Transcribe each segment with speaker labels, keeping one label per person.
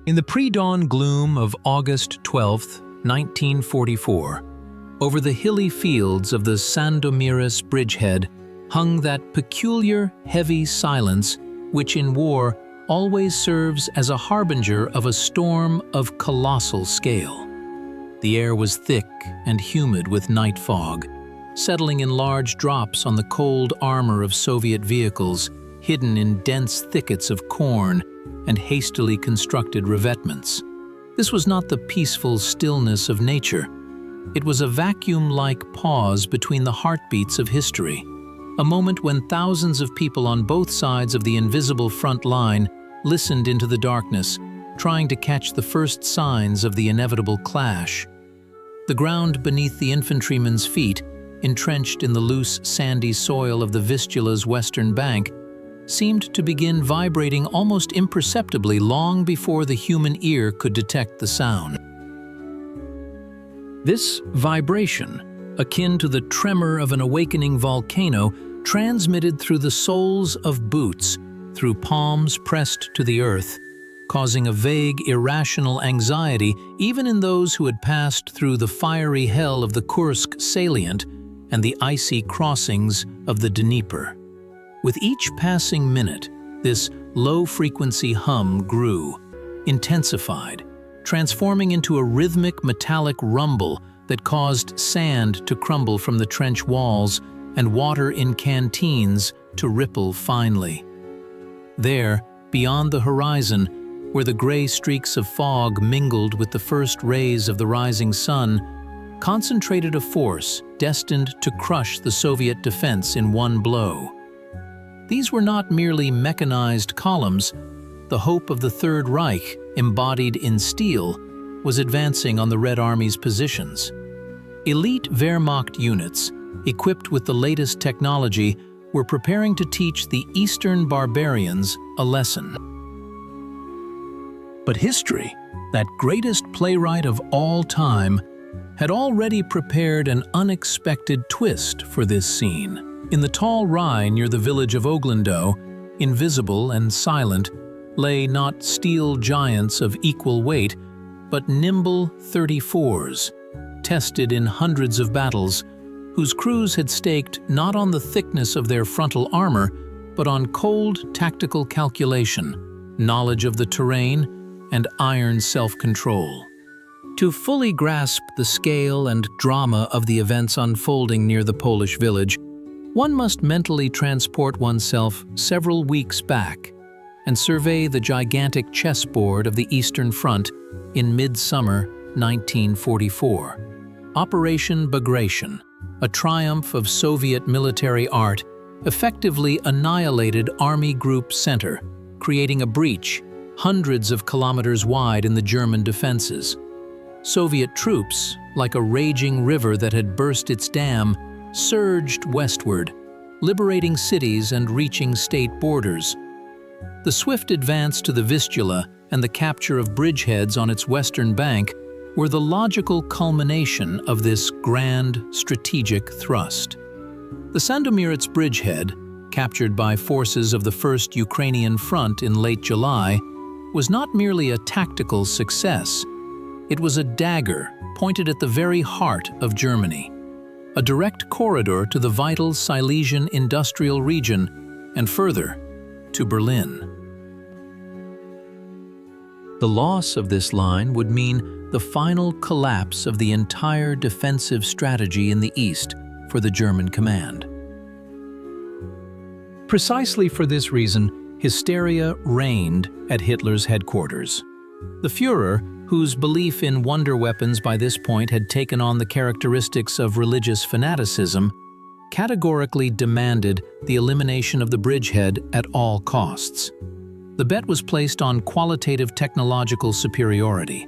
Speaker 1: In the pre-dawn gloom of August 12, 1944, over the hilly fields of the Sandomierz Bridgehead hung that peculiar, heavy silence which in war always serves as a harbinger of a storm of colossal scale. The air was thick and humid with night fog, settling in large drops on the cold armor of Soviet vehicles hidden in dense thickets of corn and hastily constructed revetments. This was not the peaceful stillness of nature. It was a vacuum-like pause between the heartbeats of history, a moment when thousands of people on both sides of the invisible front line listened into the darkness, trying to catch the first signs of the inevitable clash. The ground beneath the infantrymen's feet, entrenched in the loose, sandy soil of the Vistula's western bank, seemed to begin vibrating almost imperceptibly long before the human ear could detect the sound. This vibration, akin to the tremor of an awakening volcano, transmitted through the soles of boots, through palms pressed to the earth, causing a vague, irrational anxiety even in those who had passed through the fiery hell of the Kursk salient and the icy crossings of the Dnieper. With each passing minute, this low-frequency hum grew, intensified, transforming into a rhythmic metallic rumble that caused sand to crumble from the trench walls and water in canteens to ripple finely. There, beyond the horizon, where the gray streaks of fog mingled with the first rays of the rising sun, concentrated a force destined to crush the Soviet defense in one blow. These were not merely mechanized columns. The hope of the Third Reich, embodied in steel, was advancing on the Red Army's positions. Elite Wehrmacht units, equipped with the latest technology, were preparing to teach the Eastern barbarians a lesson. But history, that greatest playwright of all time, had already prepared an unexpected twist for this scene. In the tall rye near the village of Ogłędów, invisible and silent, lay not steel giants of equal weight, but nimble 34s, tested in hundreds of battles, whose crews had staked not on the thickness of their frontal armor, but on cold tactical calculation, knowledge of the terrain, and iron self-control. To fully grasp the scale and drama of the events unfolding near the Polish village, one must mentally transport oneself several weeks back and survey the gigantic chessboard of the Eastern Front in midsummer 1944. Operation Bagration, a triumph of Soviet military art, effectively annihilated Army Group Center, creating a breach hundreds of kilometers wide in the German defenses. Soviet troops, like a raging river that had burst its dam, surged westward, liberating cities and reaching state borders. The swift advance to the Vistula and the capture of bridgeheads on its western bank were the logical culmination of this grand strategic thrust. The Sandomierz Bridgehead, captured by forces of the First Ukrainian Front in late July, was not merely a tactical success. It was a dagger pointed at the very heart of Germany, a direct corridor to the vital Silesian industrial region and further, to Berlin. The loss of this line would mean the final collapse of the entire defensive strategy in the East for the German command. Precisely for this reason, hysteria reigned at Hitler's headquarters. The Führer, whose belief in wonder weapons by this point had taken on the characteristics of religious fanaticism, categorically demanded the elimination of the bridgehead at all costs. The bet was placed on qualitative technological superiority.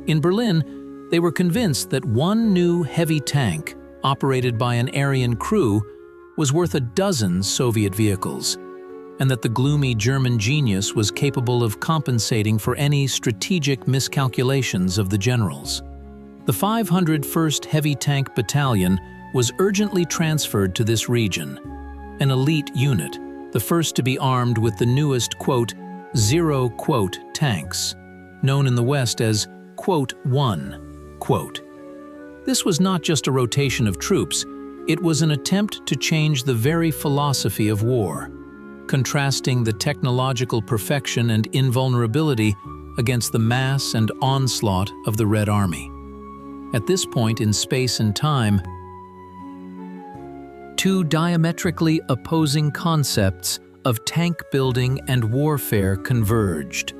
Speaker 1: In Berlin, they were convinced that one new heavy tank, operated by an Aryan crew, was worth a dozen Soviet vehicles, and that the gloomy German genius was capable of compensating for any strategic miscalculations of the generals. The 501st Heavy Tank Battalion was urgently transferred to this region, an elite unit, the first to be armed with the newest, quote, zero, quote, tanks. known in the West as Quote 1. Quote. This was not just a rotation of troops, it was an attempt to change the very philosophy of war, contrasting the technological perfection and invulnerability against the mass and onslaught of the Red Army. At this point in space and time, two diametrically opposing concepts of tank building and warfare converged.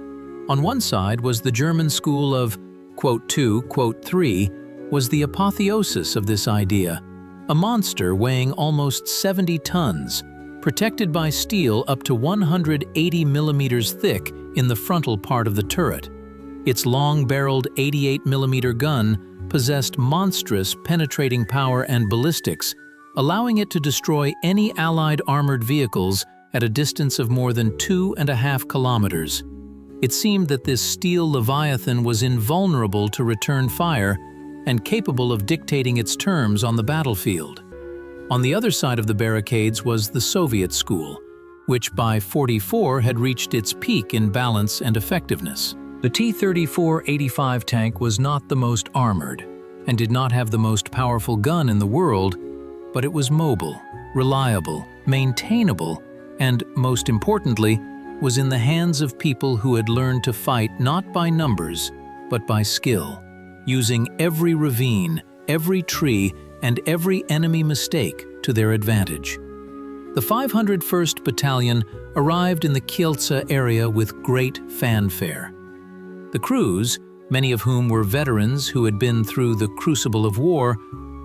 Speaker 1: On one side was the German school of Quote 2, Quote 3 was the apotheosis of this idea, a monster weighing almost 70 tons, protected by steel up to 180 millimeters thick in the frontal part of the turret. Its long-barreled 88 millimeter gun possessed monstrous penetrating power and ballistics, allowing it to destroy any Allied armored vehicles at a distance of more than 2.5 kilometers. It seemed that this steel leviathan was invulnerable to return fire and capable of dictating its terms on the battlefield. On the other side of the barricades was the Soviet school, which by '44 had reached its peak in balance and effectiveness. The T-34 85 tank was not the most armored and did not have the most powerful gun in the world, but it was mobile, reliable, maintainable, and, most importantly, was in the hands of people who had learned to fight not by numbers, but by skill, using every ravine, every tree, and every enemy mistake to their advantage. The 501st Battalion arrived in the Kielce area with great fanfare. The crews, many of whom were veterans who had been through the crucible of war,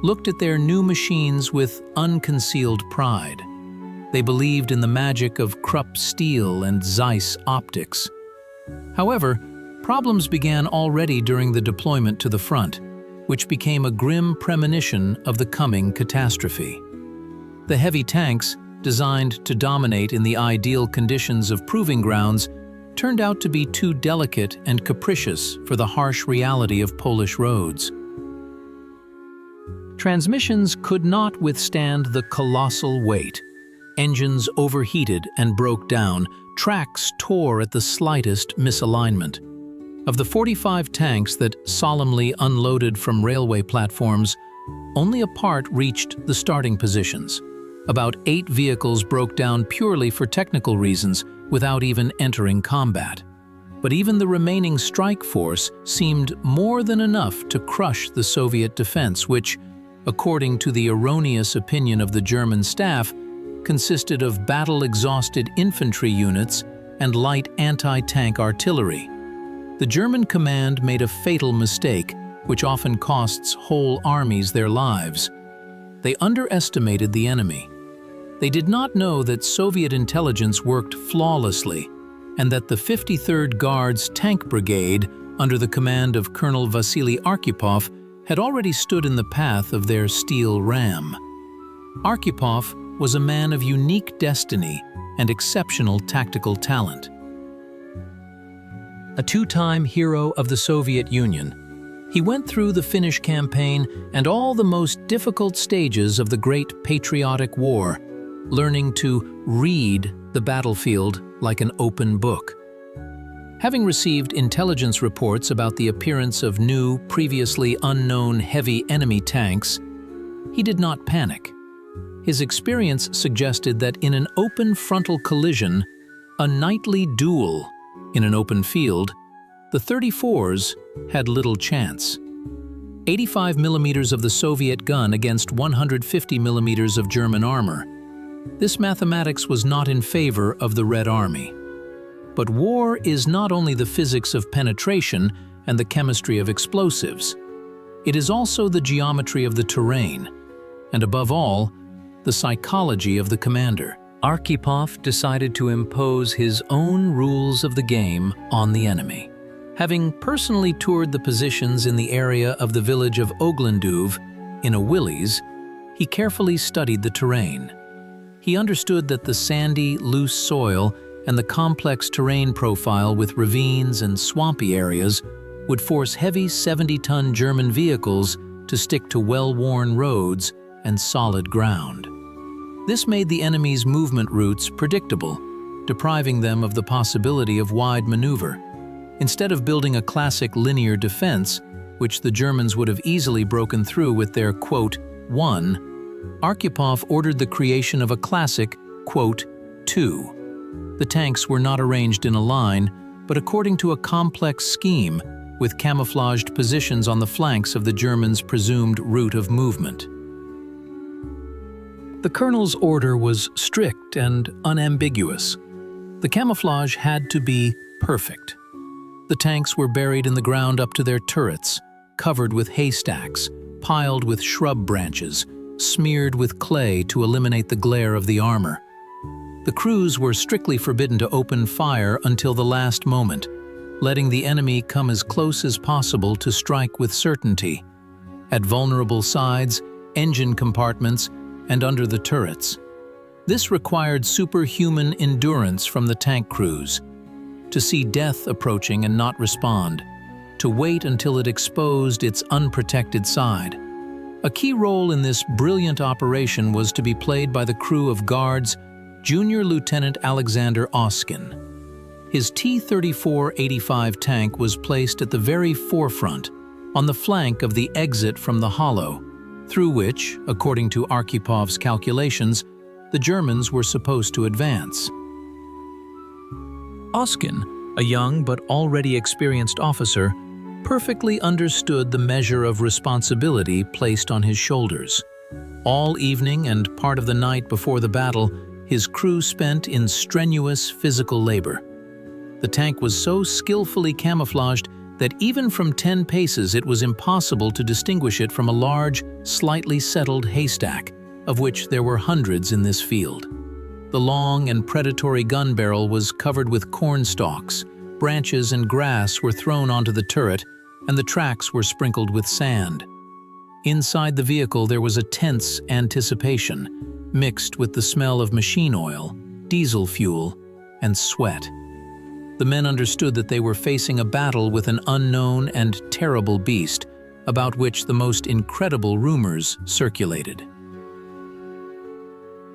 Speaker 1: looked at their new machines with unconcealed pride. They believed in the magic of Krupp steel and Zeiss optics. However, problems began already during the deployment to the front, which became a grim premonition of the coming catastrophe. The heavy tanks, designed to dominate in the ideal conditions of proving grounds, turned out to be too delicate and capricious for the harsh reality of Polish roads. Transmissions could not withstand the colossal weight. Engines overheated and broke down, tracks tore at the slightest misalignment. Of the 45 tanks that solemnly unloaded from railway platforms, only a part reached the starting positions. About 8 vehicles broke down purely for technical reasons without even entering combat. But even the remaining strike force seemed more than enough to crush the Soviet defense, which, according to the erroneous opinion of the German staff, consisted of battle-exhausted infantry units and light anti-tank artillery. The German command made a fatal mistake, which often costs whole armies their lives. They underestimated the enemy. They did not know that Soviet intelligence worked flawlessly, and that the 53rd Guards Tank Brigade, under the command of Colonel Vasily Arkhipov, had already stood in the path of their steel ram. Arkhipov was a man of unique destiny and exceptional tactical talent. A two-time hero of the Soviet Union, he went through the Finnish campaign and all the most difficult stages of the Great Patriotic War, learning to read the battlefield like an open book. Having received intelligence reports about the appearance of new, previously unknown heavy enemy tanks, he did not panic. His experience suggested that in an open frontal collision, a nightly duel in an open field, the 34s had little chance. 85 millimeters of the Soviet gun against 150 millimeters of German armor. This mathematics was not in favor of the Red Army. But war is not only the physics of penetration and the chemistry of explosives. It is also the geometry of the terrain, and above all, the psychology of the commander. Arkhipov decided to impose his own rules of the game on the enemy. Having personally toured the positions in the area of the village of Ogłędów in a Willys, he carefully studied the terrain. He understood that the sandy, loose soil and the complex terrain profile with ravines and swampy areas would force heavy 70-ton German vehicles to stick to well-worn roads and solid ground. This made the enemy's movement routes predictable, depriving them of the possibility of wide maneuver. Instead of building a classic linear defense, which the Germans would have easily broken through with their, quote, 1, Arkhipov ordered the creation of a classic, quote, 2. The tanks were not arranged in a line, but according to a complex scheme, with camouflaged positions on the flanks of the Germans' presumed route of movement. The colonel's order was strict and unambiguous. The camouflage had to be perfect. The tanks were buried in the ground up to their turrets, covered with haystacks, piled with shrub branches, smeared with clay to eliminate the glare of the armor. The crews were strictly forbidden to open fire until the last moment, letting the enemy come as close as possible to strike with certainty, at vulnerable sides, engine compartments, and under the turrets. This required superhuman endurance from the tank crews, to see death approaching and not respond, to wait until it exposed its unprotected side. A key role in this brilliant operation was to be played by the crew of Guards Junior Lieutenant Alexander Oskin. His T-34-85 tank was placed at the very forefront, on the flank of the exit from the hollow, through which, according to Archipov's calculations, the Germans were supposed to advance. Oskin, a young but already experienced officer, perfectly understood the measure of responsibility placed on his shoulders. All evening and part of the night before the battle, his crew spent in strenuous physical labor. The tank was so skillfully camouflaged that even from 10 paces it was impossible to distinguish it from a large, slightly settled haystack, of which there were hundreds in this field. The long and predatory gun barrel was covered with corn stalks, branches and grass were thrown onto the turret, and the tracks were sprinkled with sand. Inside the vehicle there was a tense anticipation, mixed with the smell of machine oil, diesel fuel, and sweat. The men understood that they were facing a battle with an unknown and terrible beast, about which the most incredible rumors circulated.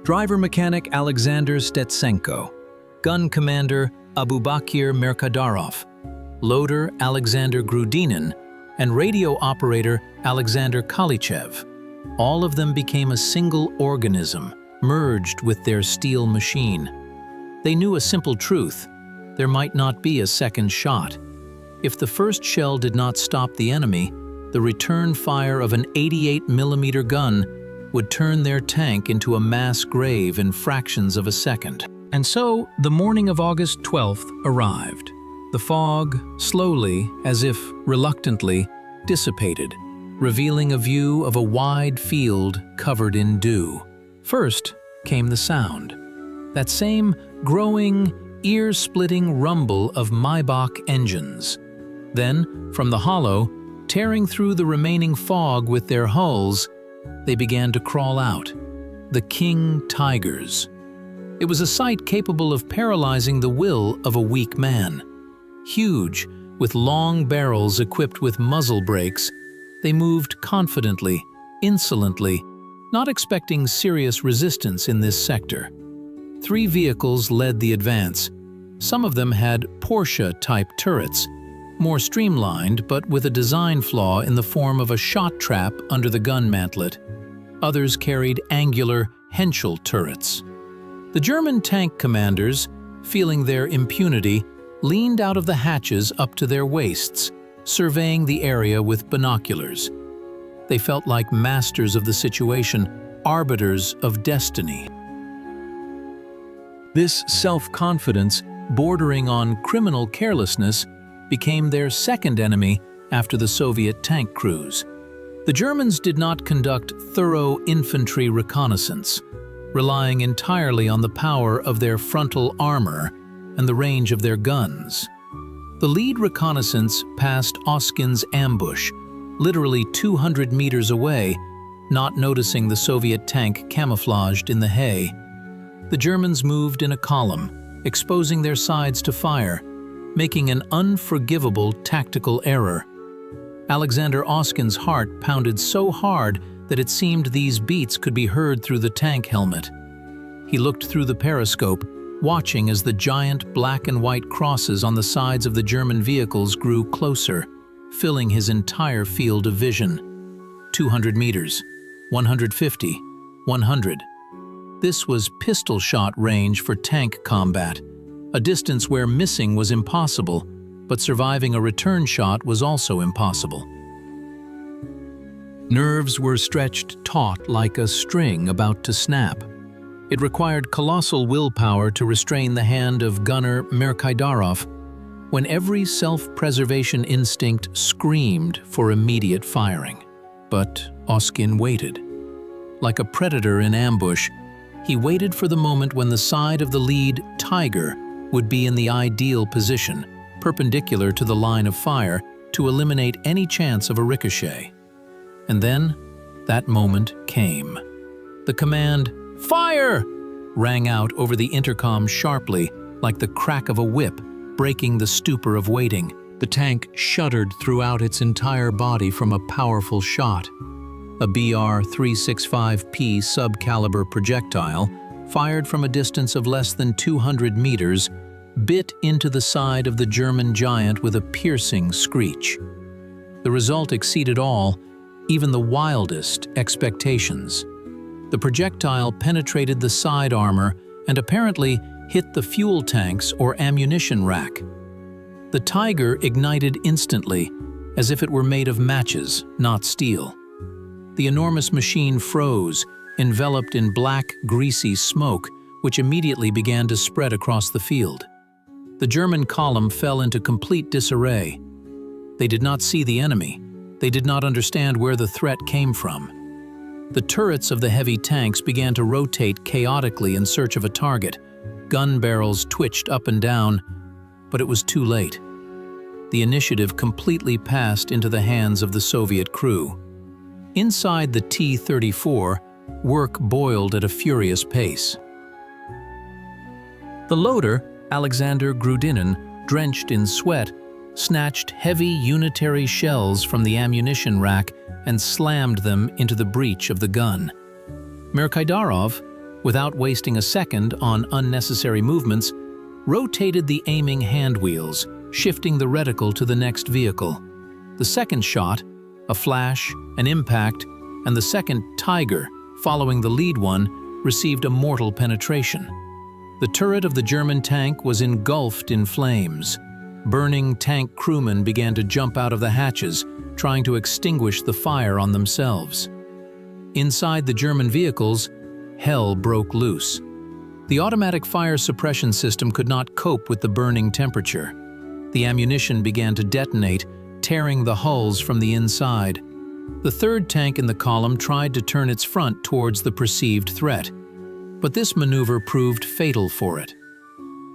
Speaker 1: Driver-mechanic Alexander Stetsenko, gun commander Abubakir Merkadarov, loader Alexander Grudinin, and radio operator Alexander Kalichev. All of them became a single organism, merged with their steel machine. They knew a simple truth: there might not be a second shot. If the first shell did not stop the enemy, the return fire of an 88mm gun would turn their tank into a mass grave in fractions of a second. And so, the morning of August 12th arrived. The fog, slowly, as if reluctantly, dissipated, revealing a view of a wide field covered in dew. First came the sound. That same growing, ear-splitting rumble of Maybach engines. Then, from the hollow, tearing through the remaining fog with their hulls, they began to crawl out, the King Tigers. It was a sight capable of paralyzing the will of a weak man. Huge, with long barrels equipped with muzzle brakes, they moved confidently, insolently, not expecting serious resistance in this sector. 3 vehicles led the advance. Some of them had Porsche-type turrets, more streamlined but with a design flaw in the form of a shot trap under the gun mantlet. Others carried angular Henschel turrets. The German tank commanders, feeling their impunity, leaned out of the hatches up to their waists, surveying the area with binoculars. They felt like masters of the situation, arbiters of destiny. This self-confidence, bordering on criminal carelessness, became their second enemy after the Soviet tank crews. The Germans did not conduct thorough infantry reconnaissance, relying entirely on the power of their frontal armor and the range of their guns. The lead reconnaissance passed Oskin's ambush, literally 200 meters away, not noticing the Soviet tank camouflaged in the hay. The Germans moved in a column, exposing their sides to fire, making an unforgivable tactical error. Alexander Oskin's heart pounded so hard that it seemed these beats could be heard through the tank helmet. He looked through the periscope, watching as the giant black and white crosses on the sides of the German vehicles grew closer, filling his entire field of vision. 200 meters, 150, 100. This was pistol shot range for tank combat, a distance where missing was impossible, but surviving a return shot was also impossible. Nerves were stretched taut like a string about to snap. It required colossal willpower to restrain the hand of gunner Merkaidarov when every self-preservation instinct screamed for immediate firing. But Oskin waited. Like a predator in ambush, he waited for the moment when the side of the lead Tiger would be in the ideal position, perpendicular to the line of fire, to eliminate any chance of a ricochet. And then, that moment came. The command, "Fire!" rang out over the intercom sharply, like the crack of a whip, breaking the stupor of waiting. The tank shuddered throughout its entire body from a powerful shot. A BR-365P sub-caliber projectile, fired from a distance of less than 200 meters, bit into the side of the German giant with a piercing screech. The result exceeded all, even the wildest, expectations. The projectile penetrated the side armor and apparently hit the fuel tanks or ammunition rack. The Tiger ignited instantly, as if it were made of matches, not steel. The enormous machine froze, enveloped in black, greasy smoke, which immediately began to spread across the field. The German column fell into complete disarray. They did not see the enemy. They did not understand where the threat came from. The turrets of the heavy tanks began to rotate chaotically in search of a target. Gun barrels twitched up and down, but it was too late. The initiative completely passed into the hands of the Soviet crew. Inside the T-34, work boiled at a furious pace. The loader, Alexander Grudinin, drenched in sweat, snatched heavy unitary shells from the ammunition rack and slammed them into the breech of the gun. Merkaidarov, without wasting a second on unnecessary movements, rotated the aiming hand wheels, shifting the reticle to the next vehicle. The second shot, a flash, an impact, and the second Tiger, following the lead one, received a mortal penetration. The turret of the German tank was engulfed in flames. Burning tank crewmen began to jump out of the hatches, trying to extinguish the fire on themselves. Inside the German vehicles, hell broke loose. The automatic fire suppression system could not cope with the burning temperature. The ammunition began to detonate, tearing the hulls from the inside. The third tank in the column tried to turn its front towards the perceived threat, but this maneuver proved fatal for it.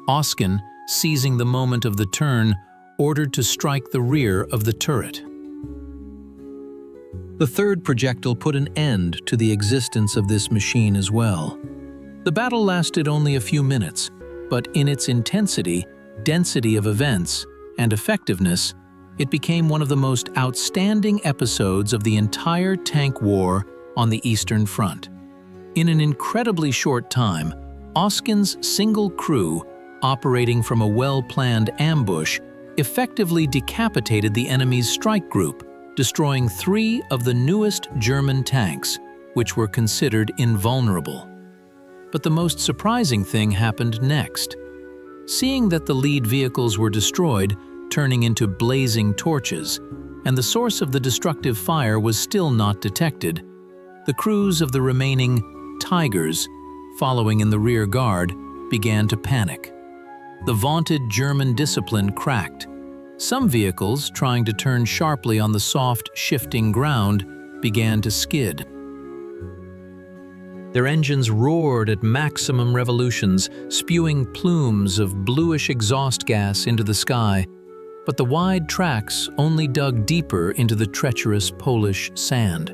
Speaker 1: Oskin, seizing the moment of the turn, ordered to strike the rear of the turret. The third projectile put an end to the existence of this machine as well. The battle lasted only a few minutes, but in its intensity, density of events, and effectiveness, it became one of the most outstanding episodes of the entire tank war on the Eastern Front. In an incredibly short time, Oskin's single crew, operating from a well-planned ambush, effectively decapitated the enemy's strike group, destroying 3 of the newest German tanks, which were considered invulnerable. But the most surprising thing happened next. Seeing that the lead vehicles were destroyed, turning into blazing torches, and the source of the destructive fire was still not detected, the crews of the remaining Tigers, following in the rear guard, began to panic. The vaunted German discipline cracked. Some vehicles, trying to turn sharply on the soft, shifting ground, began to skid. Their engines roared at maximum revolutions, spewing plumes of bluish exhaust gas into the sky, but the wide tracks only dug deeper into the treacherous Polish sand.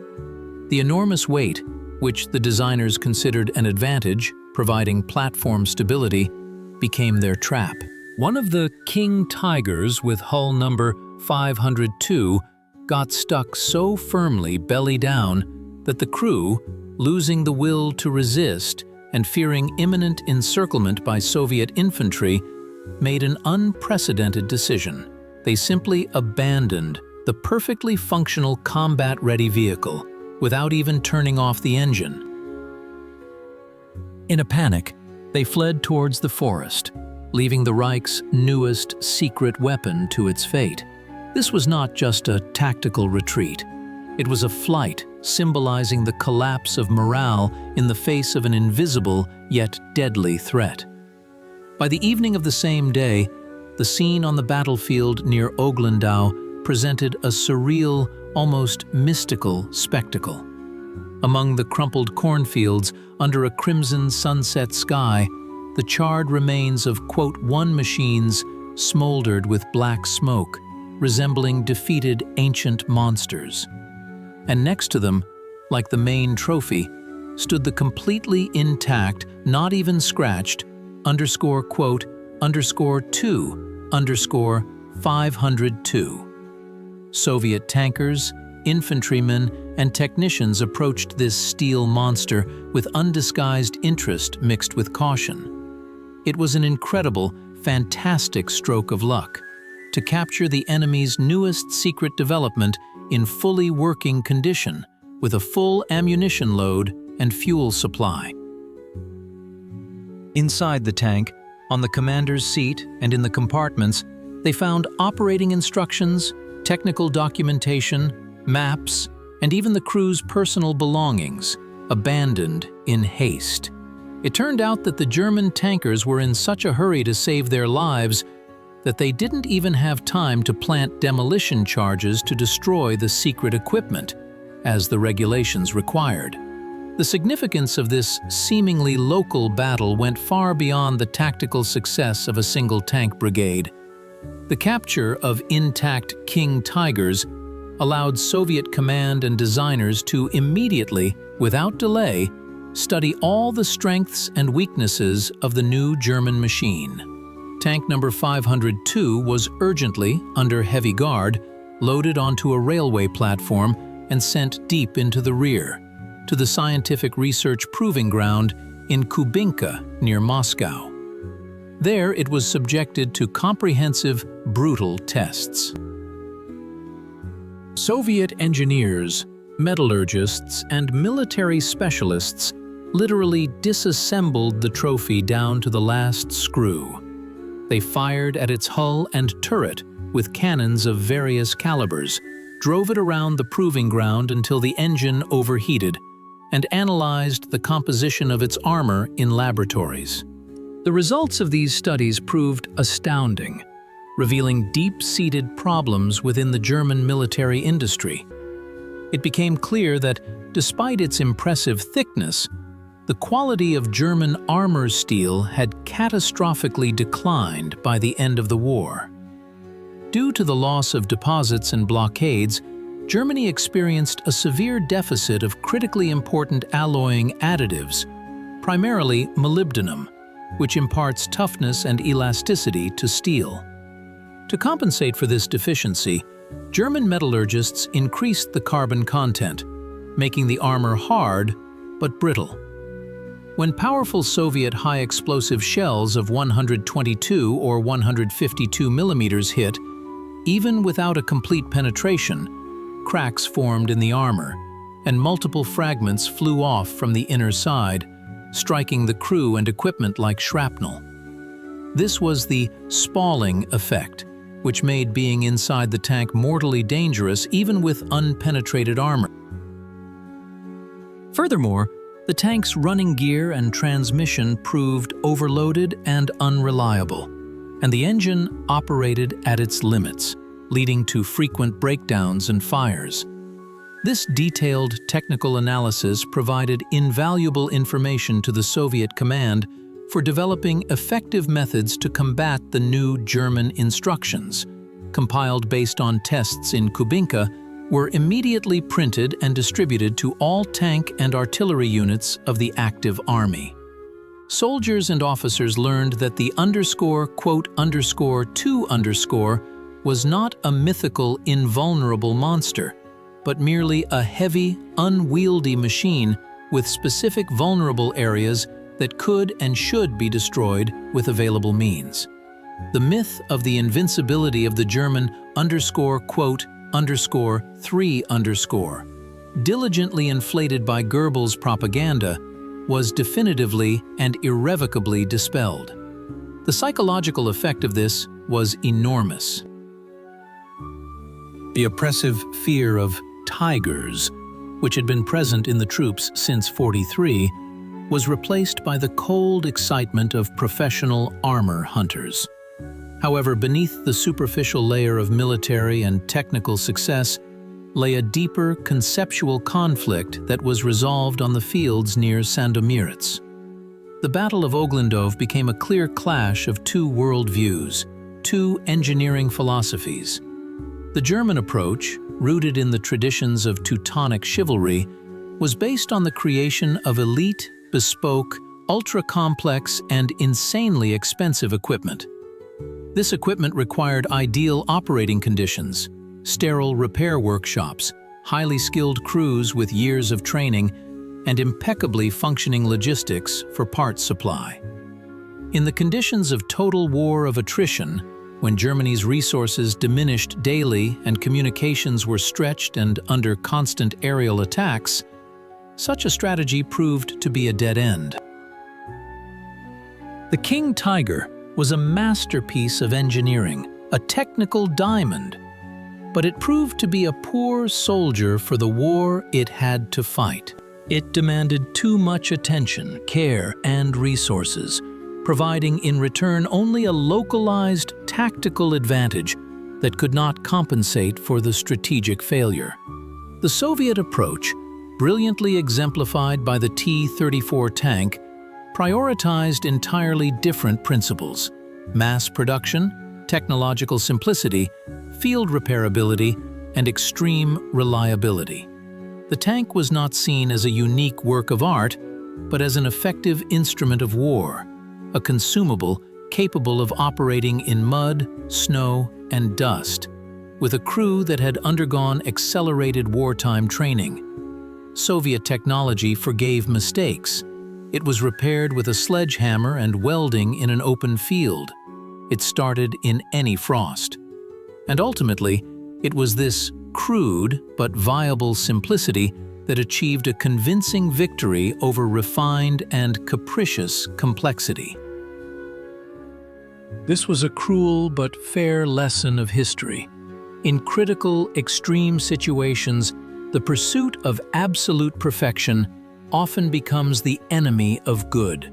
Speaker 1: The enormous weight, which the designers considered an advantage, providing platform stability, became their trap. One of the King Tigers with hull number 502 got stuck so firmly belly down that the crew, losing the will to resist and fearing imminent encirclement by Soviet infantry, made an unprecedented decision. They simply abandoned the perfectly functional combat-ready vehicle without even turning off the engine. In a panic, they fled towards the forest, leaving the Reich's newest secret weapon to its fate. This was not just a tactical retreat. It was a flight symbolizing the collapse of morale in the face of an invisible yet deadly threat. By the evening of the same day, the scene on the battlefield near Ogłędów presented a surreal, almost mystical spectacle. Among the crumpled cornfields, under a crimson sunset sky, the charred remains of "one" machines smoldered with black smoke, resembling defeated ancient monsters. And next to them, like the main trophy, stood the completely intact, not even scratched, _2_502. Soviet tankers, infantrymen, and technicians approached this steel monster with undisguised interest mixed with caution. It was an incredible, fantastic stroke of luck to capture the enemy's newest secret development in fully working condition, with a full ammunition load and fuel supply. Inside the tank, on the commander's seat and in the compartments, they found operating instructions, technical documentation, maps, and even the crew's personal belongings, abandoned in haste. It turned out that the German tankers were in such a hurry to save their lives that they didn't even have time to plant demolition charges to destroy the secret equipment, as the regulations required. The significance of this seemingly local battle went far beyond the tactical success of a single tank brigade. The capture of intact King Tigers allowed Soviet command and designers to immediately, without delay, study all the strengths and weaknesses of the new German machine. Tank number 502 was urgently, under heavy guard, loaded onto a railway platform and sent deep into the rear, to the scientific research proving ground in Kubinka near Moscow. There it was subjected to comprehensive, brutal tests. Soviet engineers, metallurgists, and military specialists literally disassembled the trophy down to the last screw. They fired at its hull and turret with cannons of various calibers, drove it around the proving ground until the engine overheated, and analyzed the composition of its armor in laboratories. The results of these studies proved astounding, revealing deep-seated problems within the German military industry. It became clear that, despite its impressive thickness, the quality of German armor steel had catastrophically declined by the end of the war. Due to the loss of deposits and blockades, Germany experienced a severe deficit of critically important alloying additives, primarily molybdenum, which imparts toughness and elasticity to steel. To compensate for this deficiency, German metallurgists increased the carbon content, making the armor hard but brittle. When powerful Soviet high-explosive shells of 122 or 152 millimeters hit, even without a complete penetration, cracks formed in the armor, and multiple fragments flew off from the inner side, striking the crew and equipment like shrapnel. This was the spalling effect, which made being inside the tank mortally dangerous even with unpenetrated armor. Furthermore, the tank's running gear and transmission proved overloaded and unreliable, and the engine operated at its limits, leading to frequent breakdowns and fires. This detailed technical analysis provided invaluable information to the Soviet command for developing effective methods to combat the new German instructions, compiled based on tests in Kubinka, were immediately printed and distributed to all tank and artillery units of the active army. Soldiers and officers learned that the _2_ was not a mythical, invulnerable monster, but merely a heavy, unwieldy machine with specific vulnerable areas that could and should be destroyed with available means. The myth of the invincibility of the German _3_, diligently inflated by Goebbels' propaganda, was definitively and irrevocably dispelled. The psychological effect of this was enormous. The oppressive fear of tigers, which had been present in the troops since '43, was replaced by the cold excitement of professional armor hunters. However, beneath the superficial layer of military and technical success lay a deeper conceptual conflict that was resolved on the fields near Sandomierz. The Battle of Ogłędów became a clear clash of two worldviews, two engineering philosophies. The German approach, rooted in the traditions of Teutonic chivalry, was based on the creation of elite, bespoke, ultra-complex, and insanely expensive equipment. This equipment required ideal operating conditions, sterile repair workshops, highly skilled crews with years of training, and impeccably functioning logistics for parts supply. In the conditions of total war of attrition, when Germany's resources diminished daily and communications were stretched and under constant aerial attacks, such a strategy proved to be a dead end. The King Tiger was a masterpiece of engineering, a technical diamond, but it proved to be a poor soldier for the war it had to fight. It demanded too much attention, care, and resources, providing in return only a localized tactical advantage that could not compensate for the strategic failure. The Soviet approach, brilliantly exemplified by the T-34 tank, prioritized entirely different principles: mass production, technological simplicity, field repairability, and extreme reliability. The tank was not seen as a unique work of art, but as an effective instrument of war, a consumable capable of operating in mud, snow, and dust, with a crew that had undergone accelerated wartime training. Soviet technology forgave mistakes. It was repaired with a sledgehammer and welding in an open field. It started in any frost. And ultimately, it was this crude but viable simplicity that achieved a convincing victory over refined and capricious complexity. This was a cruel but fair lesson of history. In critical, extreme situations, the pursuit of absolute perfection often becomes the enemy of good,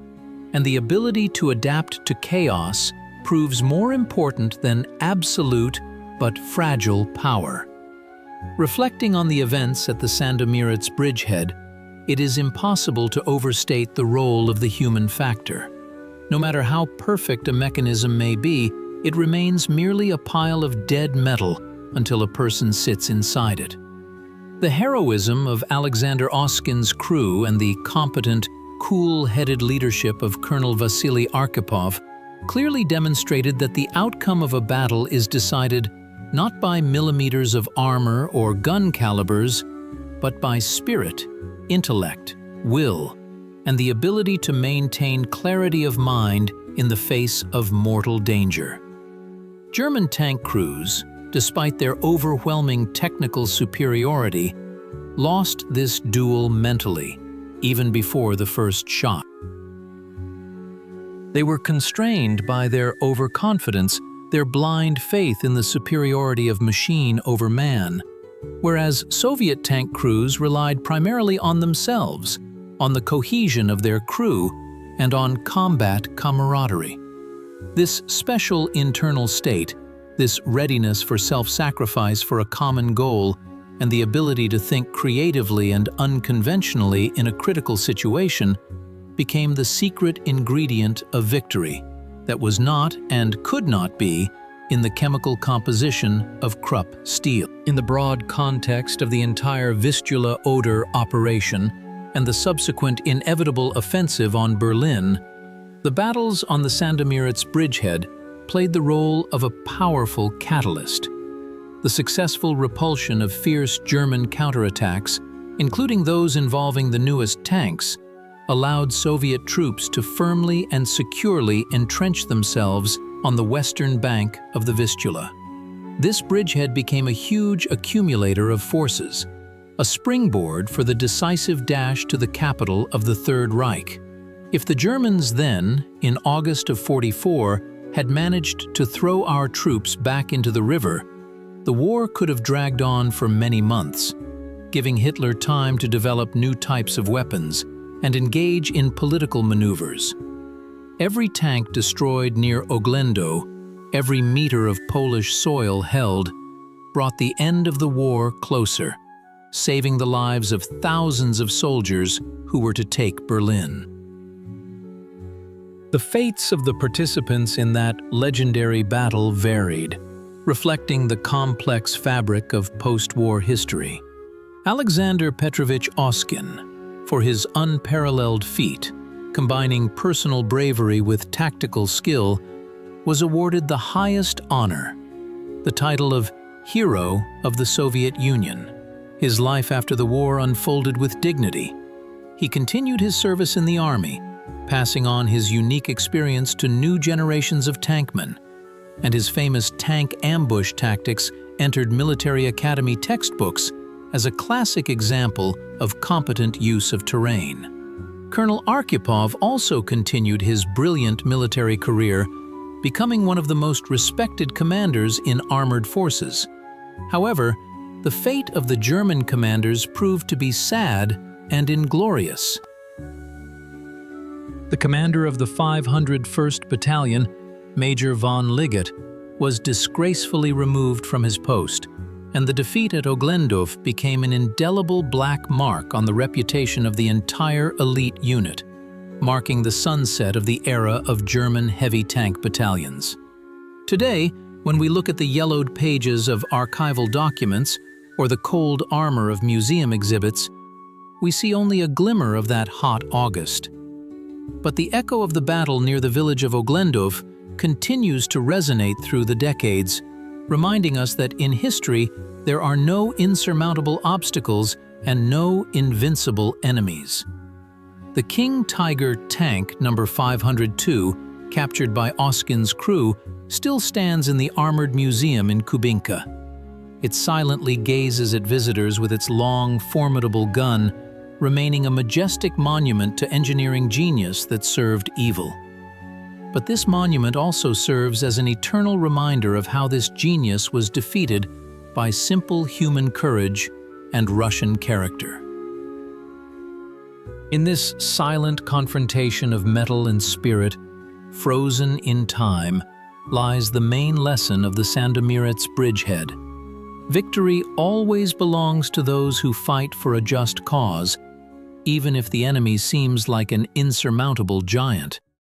Speaker 1: and the ability to adapt to chaos proves more important than absolute but fragile power. Reflecting on the events at the Sandomierz Bridgehead, it is impossible to overstate the role of the human factor. No matter how perfect a mechanism may be, it remains merely a pile of dead metal until a person sits inside it. The heroism of Alexander Oskin's crew and the competent, cool-headed leadership of Colonel Vasily Arkhipov clearly demonstrated that the outcome of a battle is decided not by millimeters of armor or gun calibers, but by spirit, intellect, will, and the ability to maintain clarity of mind in the face of mortal danger. German tank crews, despite their overwhelming technical superiority, lost this duel mentally, even before the first shot. They were constrained by their overconfidence, their blind faith in the superiority of machine over man, whereas Soviet tank crews relied primarily on themselves, on the cohesion of their crew, and on combat camaraderie. This special internal state, this readiness for self-sacrifice for a common goal, and the ability to think creatively and unconventionally in a critical situation, became the secret ingredient of victory that was not and could not be in the chemical composition of Krupp steel. In the broad context of the entire Vistula-Oder operation and the subsequent inevitable offensive on Berlin, the battles on the Sandomierz Bridgehead played the role of a powerful catalyst. The successful repulsion of fierce German counterattacks, including those involving the newest tanks, allowed Soviet troops to firmly and securely entrench themselves on the western bank of the Vistula. This bridgehead became a huge accumulator of forces, a springboard for the decisive dash to the capital of the Third Reich. If the Germans then, in August of '44, had managed to throw our troops back into the river, the war could have dragged on for many months, giving Hitler time to develop new types of weapons and engage in political maneuvers. Every tank destroyed near Ogłędów, every meter of Polish soil held, brought the end of the war closer, saving the lives of thousands of soldiers who were to take Berlin. The fates of the participants in that legendary battle varied, reflecting the complex fabric of post-war history. Alexander Petrovich Oskin, for his unparalleled feat, combining personal bravery with tactical skill, was awarded the highest honor, the title of Hero of the Soviet Union. His life after the war unfolded with dignity. He continued his service in the army, passing on his unique experience to new generations of tankmen, and his famous tank ambush tactics entered military academy textbooks as a classic example of competent use of terrain. Colonel Arkhipov also continued his brilliant military career, becoming one of the most respected commanders in armored forces. However, the fate of the German commanders proved to be sad and inglorious. The commander of the 501st Battalion, Major von Liggett, was disgracefully removed from his post, and the defeat at Ogłędów became an indelible black mark on the reputation of the entire elite unit, marking the sunset of the era of German heavy tank battalions. Today, when we look at the yellowed pages of archival documents or the cold armor of museum exhibits, we see only a glimmer of that hot August. But the echo of the battle near the village of Ogłędów continues to resonate through the decades, reminding us that in history there are no insurmountable obstacles and no invincible enemies. The King Tiger tank number 502, captured by Oskin's crew, still stands in the Armored Museum in Kubinka. It silently gazes at visitors with its long, formidable gun, remaining a majestic monument to engineering genius that served evil. But this monument also serves as an eternal reminder of how this genius was defeated by simple human courage and Russian character. In this silent confrontation of metal and spirit, frozen in time, lies the main lesson of the Sandomierz Bridgehead. Victory always belongs to those who fight for a just cause, even if the enemy seems like an insurmountable giant.